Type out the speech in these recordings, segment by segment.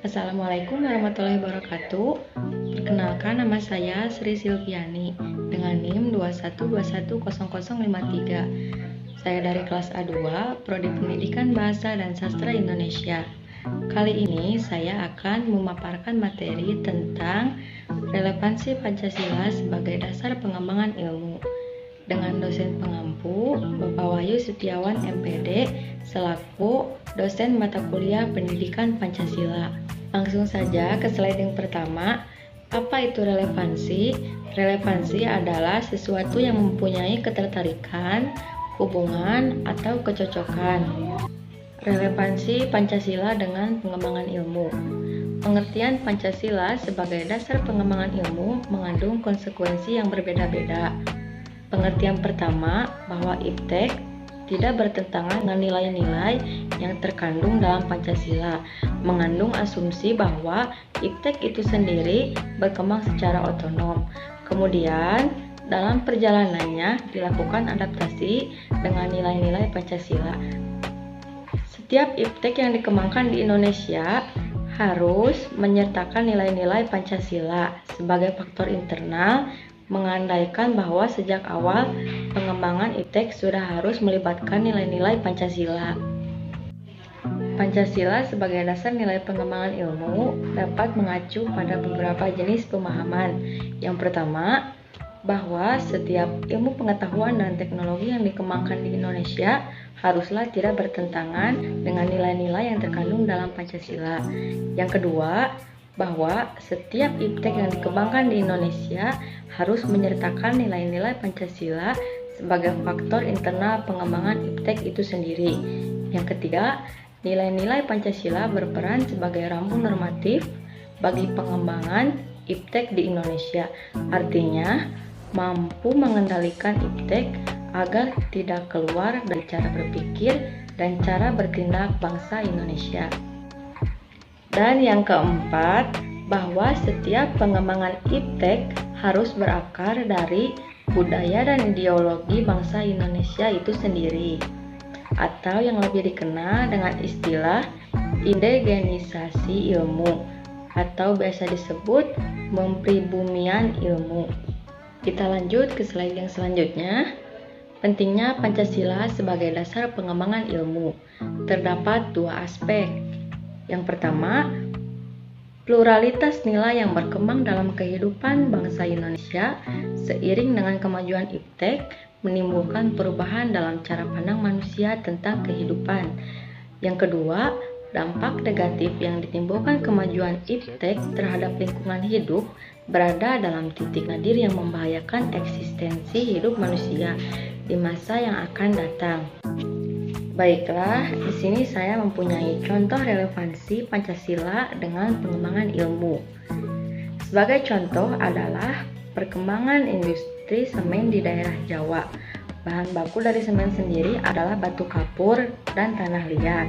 Assalamualaikum warahmatullahi wabarakatuh. Perkenalkan, nama saya Sri Silviani dengan NIM 212100053. Saya dari kelas A2, Prodi Pendidikan Bahasa dan Sastra Indonesia. Kali ini saya akan memaparkan materi tentang relevansi Pancasila sebagai dasar pengembangan ilmu dengan dosen pengampu Bapak Wahyu Setiawan MPD selaku dosen mata kuliah Pendidikan Pancasila. Langsung saja ke slide yang pertama. Apa itu relevansi? Relevansi adalah sesuatu yang mempunyai ketertarikan, hubungan, atau kecocokan. Relevansi Pancasila dengan pengembangan ilmu. Pengertian Pancasila sebagai dasar pengembangan ilmu mengandung konsekuensi yang berbeda-beda. Pengertian pertama, bahwa IPTEK tidak bertentangan dengan nilai-nilai yang terkandung dalam Pancasila, mengandung asumsi bahwa IPTEK itu sendiri berkembang secara otonom. Kemudian, dalam perjalanannya dilakukan adaptasi dengan nilai-nilai Pancasila. Setiap IPTEK yang dikembangkan di Indonesia harus menyertakan nilai-nilai Pancasila sebagai faktor internal, mengandaikan bahwa sejak awal pengembangan IPTEK sudah harus melibatkan nilai-nilai Pancasila. Pancasila sebagai dasar nilai pengembangan ilmu dapat mengacu pada beberapa jenis pemahaman. Yang pertama, bahwa setiap ilmu pengetahuan dan teknologi yang dikembangkan di Indonesia haruslah tidak bertentangan dengan nilai-nilai yang terkandung dalam Pancasila. Yang kedua, bahwa setiap IPTEK yang dikembangkan di Indonesia harus menyertakan nilai-nilai Pancasila sebagai faktor internal pengembangan IPTEK itu sendiri. Yang ketiga, nilai-nilai Pancasila berperan sebagai rambu normatif bagi pengembangan IPTEK di Indonesia. Artinya, mampu mengendalikan IPTEK agar tidak keluar dari cara berpikir dan cara bertindak bangsa Indonesia. Dan yang keempat, bahwa setiap pengembangan IPTEK harus berakar dari budaya dan ideologi bangsa Indonesia itu sendiri, atau yang lebih dikenal dengan istilah indigenisasi ilmu, atau biasa disebut mempribumian ilmu. Kita lanjut ke slide yang selanjutnya. Pentingnya Pancasila sebagai dasar pengembangan ilmu. Terdapat dua aspek. Yang pertama, pluralitas nilai yang berkembang dalam kehidupan bangsa Indonesia seiring dengan kemajuan IPTEK menimbulkan perubahan dalam cara pandang manusia tentang kehidupan. Yang kedua, dampak negatif yang ditimbulkan kemajuan IPTEK terhadap lingkungan hidup berada dalam titik nadir yang membahayakan eksistensi hidup manusia di masa yang akan datang. Baiklah, di sini saya mempunyai contoh relevansi Pancasila dengan pengembangan ilmu. Sebagai contoh adalah perkembangan industri semen di daerah Jawa. Bahan baku dari semen sendiri adalah batu kapur dan tanah liat.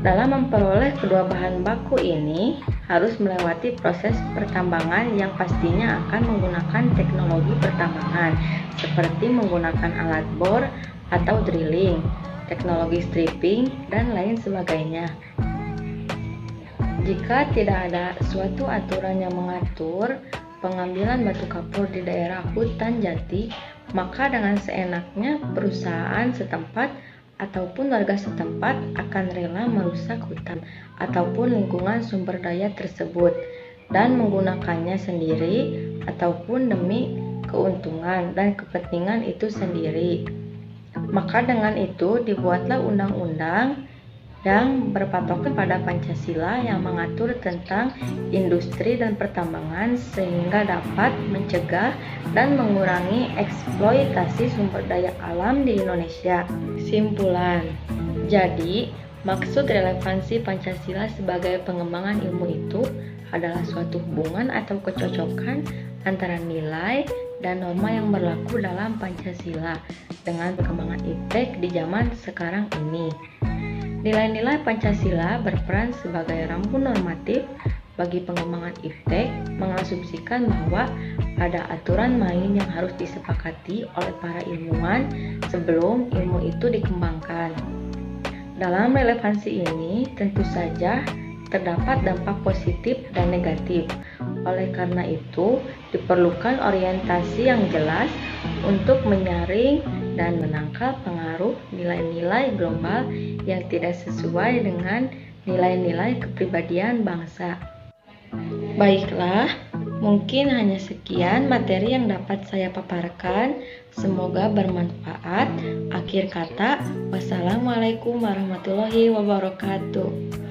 Dalam memperoleh kedua bahan baku ini harus melewati proses pertambangan yang pastinya akan menggunakan teknologi pertambangan seperti menggunakan alat bor atau drilling, teknologi stripping, dan lain sebagainya. Jika tidak ada suatu aturan yang mengatur pengambilan batu kapur di daerah hutan jati, maka dengan seenaknya perusahaan setempat ataupun warga setempat akan rela merusak hutan ataupun lingkungan sumber daya tersebut dan menggunakannya sendiri ataupun demi keuntungan dan kepentingan itu sendiri. Maka dengan itu dibuatlah undang-undang yang berpatokan pada Pancasila yang mengatur tentang industri dan pertambangan sehingga dapat mencegah dan mengurangi eksploitasi sumber daya alam di Indonesia. Simpulan. Jadi, maksud relevansi Pancasila sebagai pengembangan ilmu itu adalah suatu hubungan atau kecocokan antara nilai dan norma yang berlaku dalam Pancasila dengan perkembangan IPTEK di zaman sekarang ini. Nilai-nilai Pancasila berperan sebagai rambu normatif bagi pengembangan IPTEK, mengasumsikan bahwa ada aturan main yang harus disepakati oleh para ilmuwan sebelum ilmu itu dikembangkan. Dalam relevansi ini, tentu saja terdapat dampak positif dan negatif. Oleh karena itu, diperlukan orientasi yang jelas untuk menyaring dan menangkal pengaruh nilai-nilai global yang tidak sesuai dengan nilai-nilai kepribadian bangsa. Baiklah, mungkin hanya sekian materi yang dapat saya paparkan. Semoga bermanfaat. Akhir kata, wassalamualaikum warahmatullahi wabarakatuh.